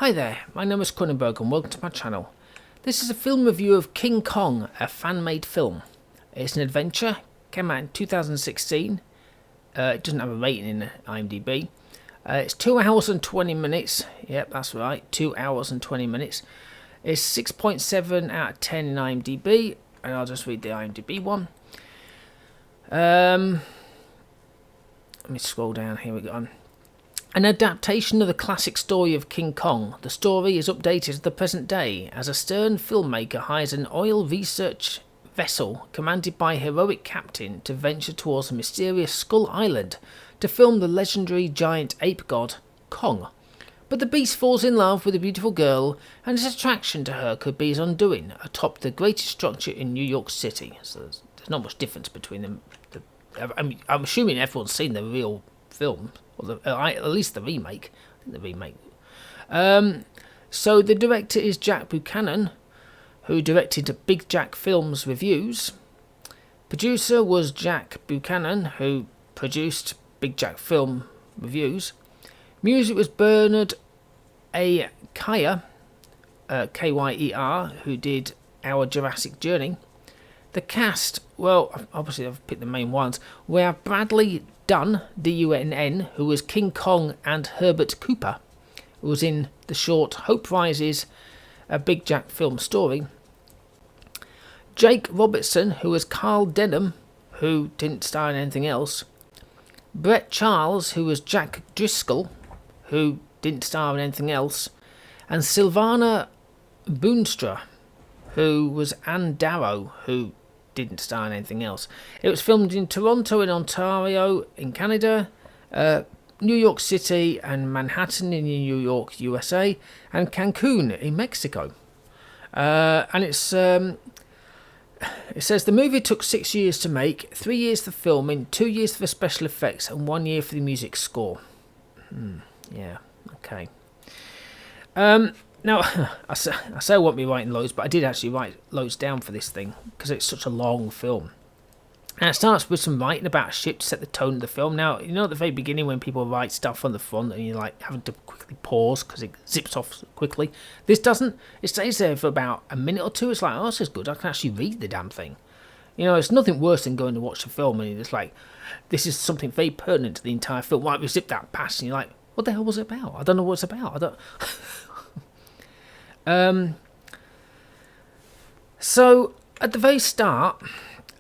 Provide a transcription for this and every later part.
Hi there, my name is Kronenberg and welcome to my channel. This is a film review of King Kong, a fan-made film. It's an adventure, came out in 2016, it doesn't have a rating in IMDb. It's 2 hours and 20 minutes, yep that's right, 2 hours and 20 minutes. It's 6.7 out of 10 in IMDb, and I'll just read the IMDb one. Let me scroll down, here we go. An adaptation of the classic story of King Kong, the story is updated to the present day as a stern filmmaker hires an oil research vessel commanded by a heroic captain to venture towards a mysterious Skull Island to film the legendary giant ape god, Kong. But the beast falls in love with a beautiful girl, and his attraction to her could be his undoing atop the greatest structure in New York City. So there's not much difference between them. I'm assuming everyone's seen the real film. Or at least the remake. I think the remake. So the director is Jack Buchanan, who directed Big Jack Films Reviews. Producer was Jack Buchanan, who produced Big Jack Film Reviews. Music was Bernard A. Kyer, Kyer, who did Our Jurassic Journey. The cast, well, obviously I've picked the main ones. We have Bradley Dunn, D-U-N-N, who was King Kong, and Herbert Cooper, who was in the short Hope Rises, a Big Jack film story. Jake Robertson, who was Carl Denham, who didn't star in anything else. Brett Charles, who was Jack Driscoll, who didn't star in anything else. And Sylvana Boonstra, who was Anne Darrow, who didn't star in anything else. It was filmed in Toronto in Ontario in Canada, New York City and Manhattan in New York, USA, and Cancun in Mexico. And it says the movie took 6 years to make, 3 years for filming, 2 years for special effects, and 1 year for the music score. Yeah, okay. Now, I say I won't be writing loads, but I did actually write loads down for this thing, because it's such a long film. And it starts with some writing about a ship to set the tone of the film. Now, you know at the very beginning when people write stuff on the front and you're like having to quickly pause because it zips off quickly? This doesn't. It stays there for about a minute or two. It's like, oh, this is good. I can actually read the damn thing. You know, it's nothing worse than going to watch the film and it's like, this is something very pertinent to the entire film. Right, we zip that past and you're like, what the hell was it about? I don't know what it's about. I don't... So at the very start,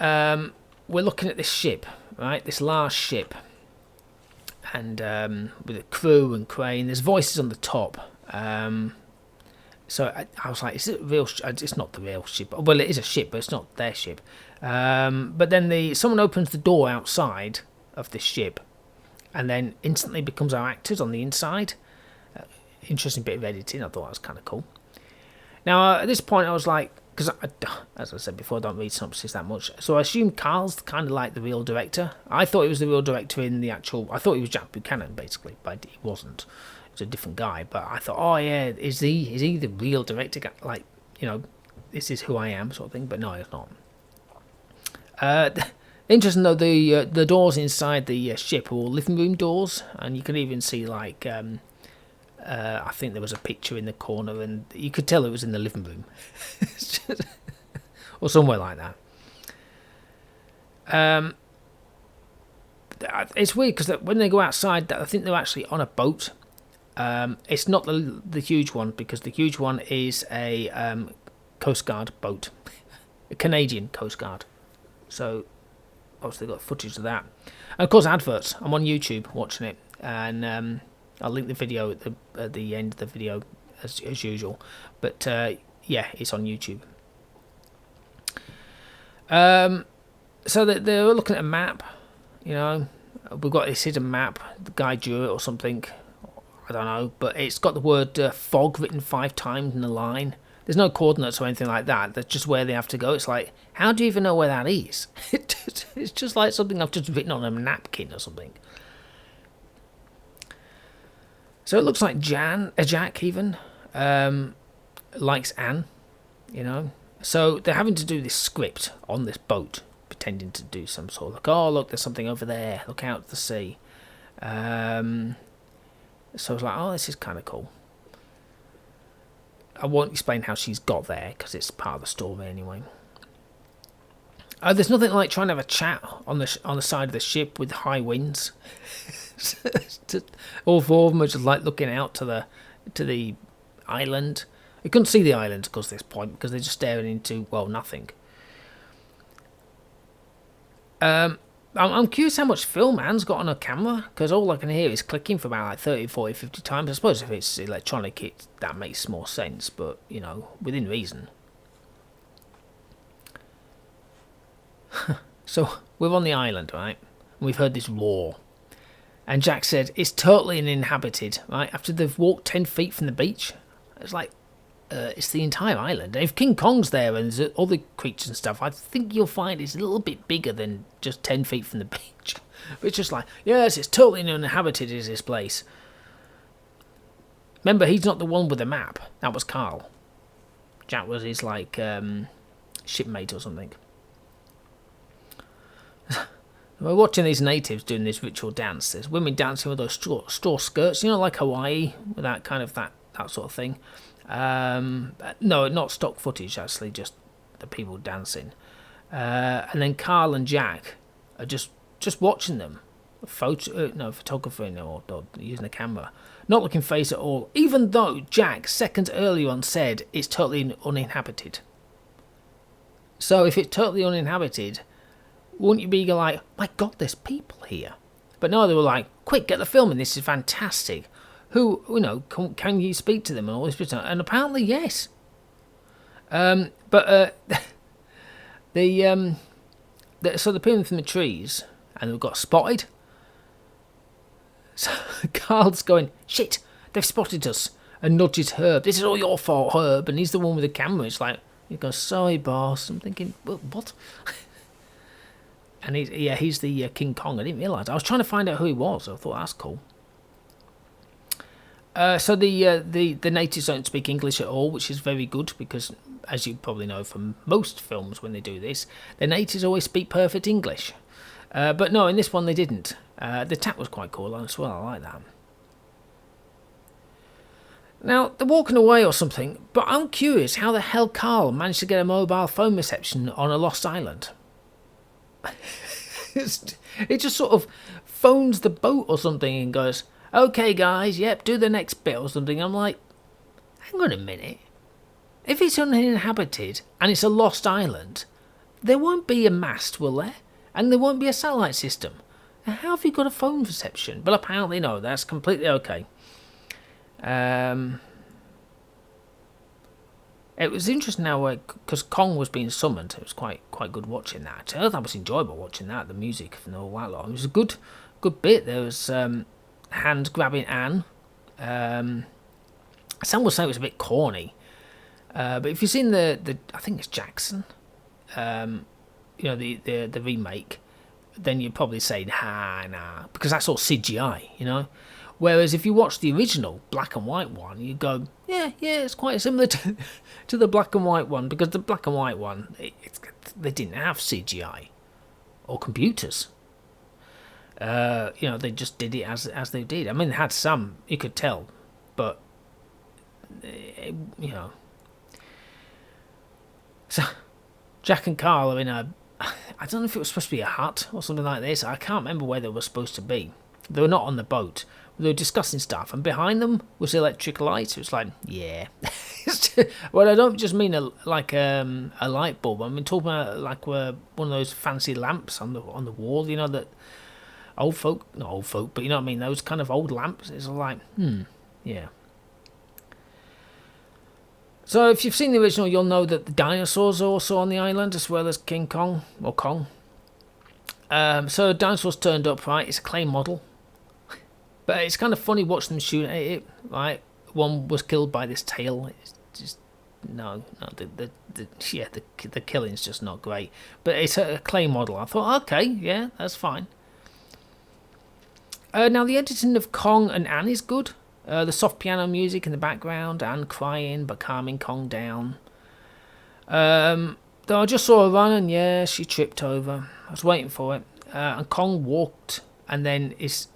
we're looking at this ship, right? This large ship, and with a crew and crane. There's voices on the top. So I was like, is it real? It's not the real ship. Well, it is a ship, but it's not their ship. But then someone opens the door outside of this ship, and then instantly becomes our actors on the inside. Interesting bit of editing. I thought that was kind of cool. Now, at this point, I was like, because, as I said before, I don't read synopsis that much, so I assumed Carl's kind of like the real director. I thought he was the real director in the actual... I thought he was Jack Buchanan, basically, but he wasn't. He was a different guy, but I thought, oh, yeah, is he the real director? Like, you know, this is who I am, sort of thing, but no, it's not. Interesting, though, the doors inside the ship are all living room doors, and you can even see, like... I think there was a picture in the corner and you could tell it was in the living room. Or somewhere like that. It's weird because when they go outside, I think they're actually on a boat. It's not the huge one because the huge one is a Coast Guard boat. A Canadian Coast Guard. So obviously got footage of that. And of course adverts. I'm on YouTube watching it and... I'll link the video at the end of the video as usual, but yeah, it's on YouTube. So they're looking at a map, you know. We've got this hidden map. The guy drew it or something. I don't know, but it's got the word fog written 5 times in a line. There's no coordinates or anything like that. That's just where they have to go. It's like, how do you even know where that is? It's just like something I've just written on a napkin or something. So it looks like Jack even, likes Anne, you know. So they're having to do this script on this boat, pretending to do some sort of like, oh, look, there's something over there. Look out to the sea. So I was like, oh, this is kind of cool. I won't explain how she's got there because it's part of the story anyway. There's nothing like trying to have a chat on the side of the ship with high winds. All four of them are just like looking out to the island. You couldn't see the island, of course, at this point because they're just staring into, well, nothing. I'm curious how much film Anne's got on her camera, because all I can hear is clicking for about like 30, 40, 50 times. I suppose if it's electronic, that makes more sense, but, you know, within reason. So, we're on the island, right? And we've heard this roar. And Jack said, it's totally uninhabited, right? After they've walked 10 feet from the beach. It's like, it's the entire island. And if King Kong's there and there's other creatures and stuff, I think you'll find it's a little bit bigger than just 10 feet from the beach. But it's just like, yes, it's totally uninhabited is this place. Remember, he's not the one with the map. That was Carl. Jack was his, like, shipmate or something. We're watching these natives doing this ritual dance. There's women dancing with those straw skirts, you know, like Hawaii, with that kind of that sort of thing. No, not stock footage, actually, just the people dancing. And then Carl and Jack are just watching them, photographing or using a camera, not looking face at all, even though Jack seconds earlier on said it's totally uninhabited. So if it's totally uninhabited, wouldn't you be like, my God, there's people here? But no, they were like, quick, get the filming, this is fantastic. Who, you know, can you speak to them and all this business? And apparently, yes. So they're peering from the trees, and they've got spotted. So Carl's going, shit, they've spotted us, and nudges Herb. This is all your fault, Herb. And he's the one with the camera. It's like, he goes, sorry, boss. I'm thinking, what? And he's the King Kong. I didn't realise. I was trying to find out who he was. I thought, that's cool. So the natives don't speak English at all, which is very good because, as you probably know from most films when they do this, the natives always speak perfect English. But no, in this one they didn't. The tap was quite cool as well. I like that. Now, they're walking away or something, but I'm curious how the hell Carl managed to get a mobile phone reception on a lost island. It just sort of phones the boat or something and goes, okay guys, yep, do the next bit or something. I'm like, hang on a minute. If it's uninhabited and it's a lost island, there won't be a mast, will there? And there won't be a satellite system. Now, how have you got a phone reception? But apparently no, that's completely okay. It was interesting now because Kong was being summoned. It was quite good watching that. That was enjoyable watching that. The music and all that lot. It was a good bit. There was hand grabbing Anne. Some would say it was a bit corny. But if you've seen the I think it's Jackson, the remake, then you'd probably say nah, because that's all CGI, you know. Whereas if you watch the original black and white one, you go, yeah, it's quite similar to the black and white one, because the black and white one, they didn't have CGI or computers. They just did it as they did. I mean, they had some, you could tell, but So Jack and Carl are in I don't know if it was supposed to be a hut or something like this. I can't remember where they were supposed to be. They were not on the boat. They were discussing stuff, and behind them was electric lights. It was like, yeah. Well, I don't just mean a light bulb. I mean talking about like one of those fancy lamps on the wall. You know, that not old folk, but you know what I mean. Those kind of old lamps. It's like, yeah. So if you've seen the original, you'll know that the dinosaurs are also on the island, as well as King Kong, or Kong. So dinosaurs turned up, right? It's a clay model. But it's kind of funny watching them shoot at it, right? One was killed by this tail. It's just, no, the killing's just not great. But it's a clay model. I thought, okay, yeah, that's fine. Now the editing of Kong and Anne is good. The soft piano music in the background, Anne crying but calming Kong down. Though I just saw her run and yeah, she tripped over. I was waiting for it. And Kong walked and then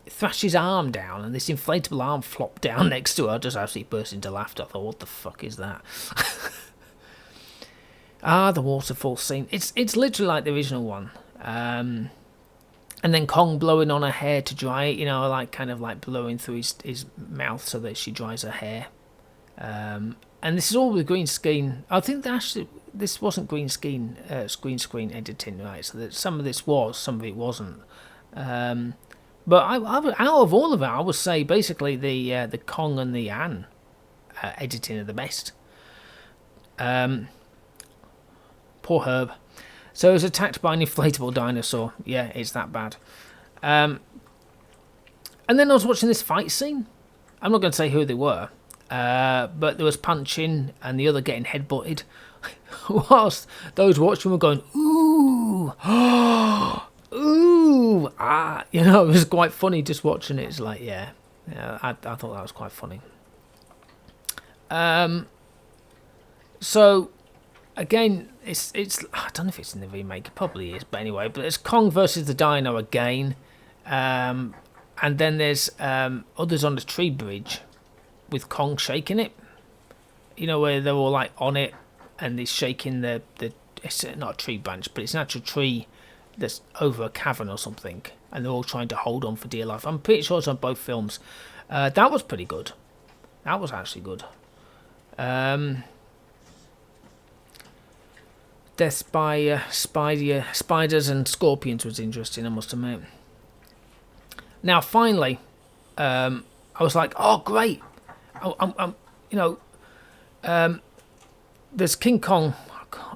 thrashed his arm down, and this inflatable arm flopped down next to her. I just absolutely burst into laughter. I thought, what the fuck is that? The waterfall scene. It's literally like the original one. And then Kong blowing on her hair to dry it, like kind of like blowing through his mouth so that she dries her hair. And this is all with green screen. I think that actually this wasn't green screen editing, right? So that some of this was, some of it wasn't. But I out of all of it, I would say basically the Kong and the Anne editing are the best. Poor Herb. So he was attacked by an inflatable dinosaur. Yeah, it's that bad. And then I was watching this fight scene. I'm not going to say who they were, but there was punching and the other getting headbutted. Whilst those watching were going, ooh, ooh, ah. It was quite funny just watching it. It's like, yeah, I thought that was quite funny. So, again, it's I don't know if it's in the remake, it probably is, but anyway, but it's Kong versus the Dino again, and then there's others on the tree bridge with Kong shaking it, where they're all like on it and he's shaking the it's not a tree branch, but it's an actual tree that's over a cavern or something, and they're all trying to hold on for dear life. I'm pretty sure it's on both films. That was pretty good. That was actually good. Death by spiders and scorpions was interesting, I must admit. Now, finally, I was like, oh, great. There's King Kong,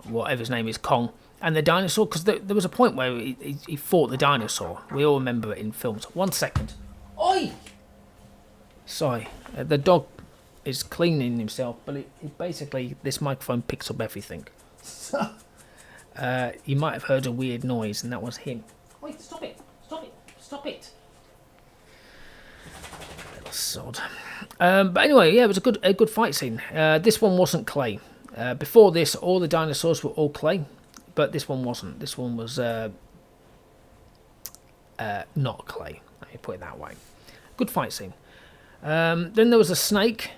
whatever his name is, Kong, and the dinosaur, because there was a point where he fought the dinosaur. We all remember it in films. 1 second. Oi! Sorry, the dog is cleaning himself, but it basically, this microphone picks up everything. So, you might have heard a weird noise, and that was him. Wait, stop it! Stop it! Stop it! Little sod. But anyway, yeah, it was a good fight scene. This one wasn't clay. Before this, all the dinosaurs were all clay, but this one wasn't. This one was not clay. Let me put it that way. Good fight scene. Then there was a snake,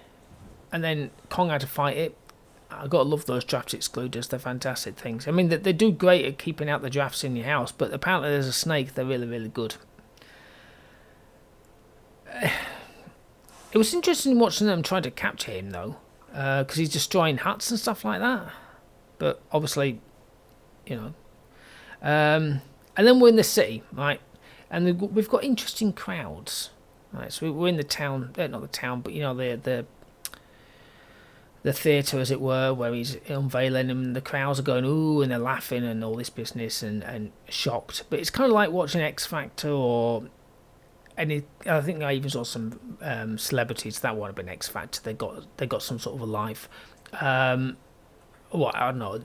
and then Kong had to fight it. I gotta love those draft excluders. They're fantastic things. I mean, they do great at keeping out the drafts in your house, but apparently there's a snake. They're really, really good. It was interesting watching them trying to capture him, though, because he's destroying huts and stuff like that. But obviously, and then we're in the city, right? And we've got interesting crowds, right? So we're in the town, not the town, but the theatre, as it were, where he's unveiling them, and the crowds are going, ooh, and they're laughing and all this business and shocked. But it's kind of like watching X Factor or any. I think I even saw some celebrities that would have been X Factor. They got some sort of a live, I don't know,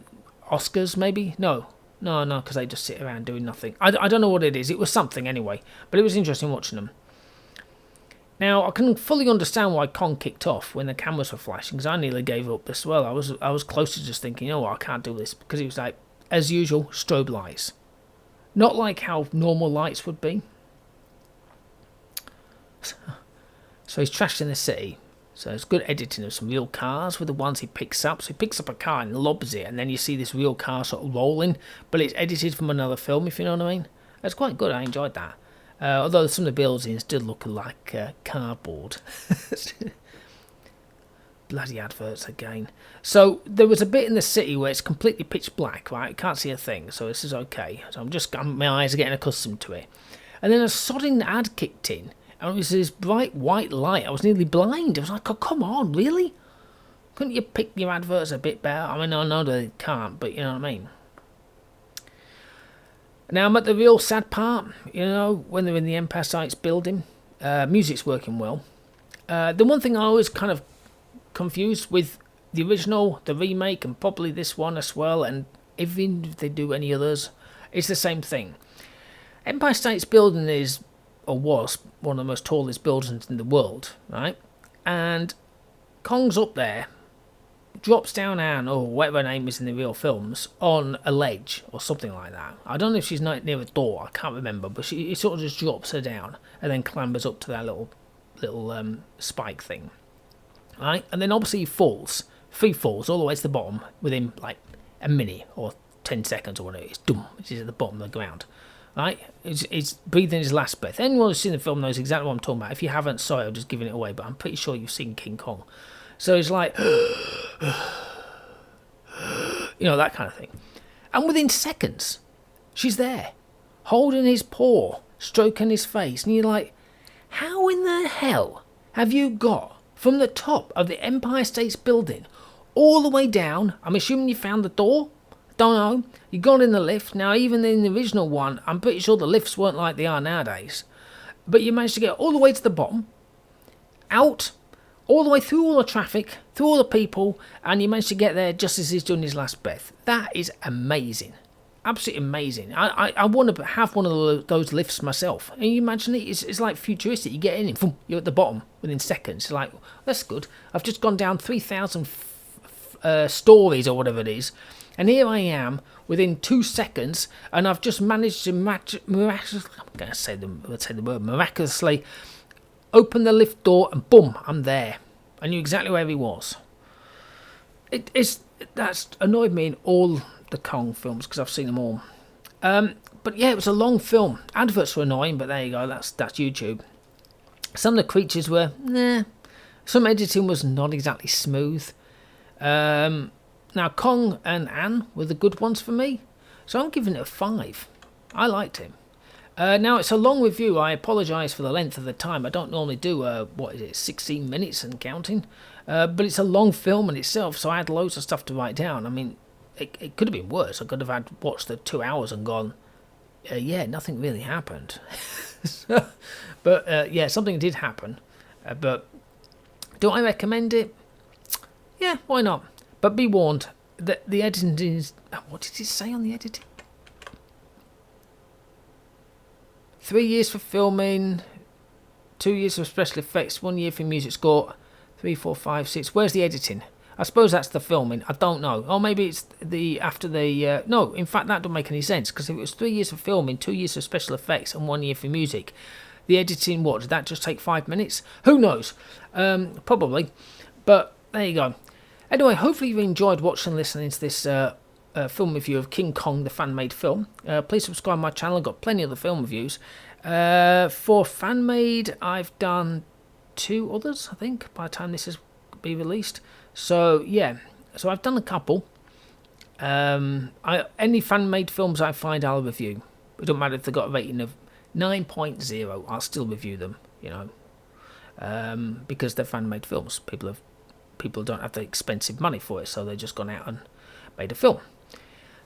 Oscars maybe? No, because they just sit around doing nothing. I don't know what it is. It was something anyway, but it was interesting watching them. Now, I can fully understand why Kong kicked off when the cameras were flashing, because I nearly gave up as well. I was close to just thinking, I can't do this, because it was like, as usual, strobe lights. Not like how normal lights would be. So he's trashed in the city. So it's good editing of some real cars with the ones he picks up. So he picks up a car and lobs it, and then you see this real car sort of rolling, but it's edited from another film, if you know what I mean. That's quite good. I enjoyed that. Although some of the buildings did look like cardboard. Bloody adverts again. So there was a bit in the city where it's completely pitch black, right? You can't see a thing, so this is okay. So my eyes are getting accustomed to it. And then a sodding ad kicked in, and it was this bright white light. I was nearly blind. I was like, oh, come on, really? Couldn't you pick your adverts a bit better? I mean, I know they can't, but you know what I mean. Now I'm at the real sad part, when they're in the Empire Sites building. Music's working well. The one thing I always kind of confused with the original, the remake, and probably this one as well, and even if they do any others, it's the same thing. Empire State's building is, or was, one of the most tallest buildings in the world, right? And Kong's up there, drops down Anne, or whatever her name is in the real films, on a ledge or something like that. I don't know if she's near a door, I can't remember, but it sort of just drops her down and then clambers up to that little spike thing. Right? And then obviously he falls. 3 falls all the way to the bottom within like a minute or 10 seconds or whatever. It's dumb. It's at the bottom of the ground. Right? It's breathing his last breath. Anyone who's seen the film knows exactly what I'm talking about. If you haven't, sorry, I'm just giving it away, but I'm pretty sure you've seen King Kong. So it's like, that kind of thing. And within seconds, she's there, holding his paw, stroking his face. And you're like, how in the hell have you got from the top of the Empire State Building all the way down? I'm assuming you found the door? Don't know. You got in the lift. Now, even in the original one, I'm pretty sure the lifts weren't like they are nowadays. But you managed to get all the way to the bottom, out, all the way through all the traffic, through all the people, and you managed to get there just as he's doing his last breath. That is amazing. Absolutely amazing. I want to have one of those lifts myself. And you imagine it, it's like futuristic. You get in and boom, you're at the bottom within seconds. You're like, that's good. I've just gone down 3,000 stories or whatever it is. And here I am within 2 seconds, and I've just managed to miraculously open the lift door, and boom, I'm there. I knew exactly where he was. That's annoyed me in all the Kong films because I've seen them all. But yeah, it was a long film. Adverts were annoying, but there you go. That's YouTube. Some of the creatures were Some editing was not exactly smooth. Now, Kong and Anne were the good ones for me, so I'm giving it a 5. I liked him. Now, it's a long review. I apologise for the length of the time. I don't normally do, 16 minutes and counting. But it's a long film in itself, so I had loads of stuff to write down. I mean, it could have been worse. I could have watched the 2 hours and gone, nothing really happened. But, something did happen. But do I recommend it? Yeah, why not? But be warned, the editing is... What did it say on the editing? 3 years for filming, 2 years for special effects, 1 year for music score, 3, 4, 5, 6. Where's the editing? I suppose that's the filming. I don't know. Or maybe it's no, in fact, that don't make any sense, because if it was 3 years for filming, 2 years for special effects, and 1 year for music, the editing, did that just take 5 minutes? Who knows? Probably. But there you go. Anyway, hopefully you enjoyed watching and listening to this film review of King Kong, the fan-made film. Please subscribe to my channel. I've got plenty of other film reviews. For fan-made, I've done 2 others, I think, by the time this is be released. So, yeah. So I've done a couple. Any fan-made films I find, I'll review. It don't matter if they've got a rating of 9.0. I'll still review them, because they're fan-made films. People don't have the expensive money for it, so they've just gone out and made a film.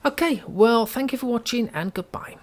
Okay, well, thank you for watching, and goodbye.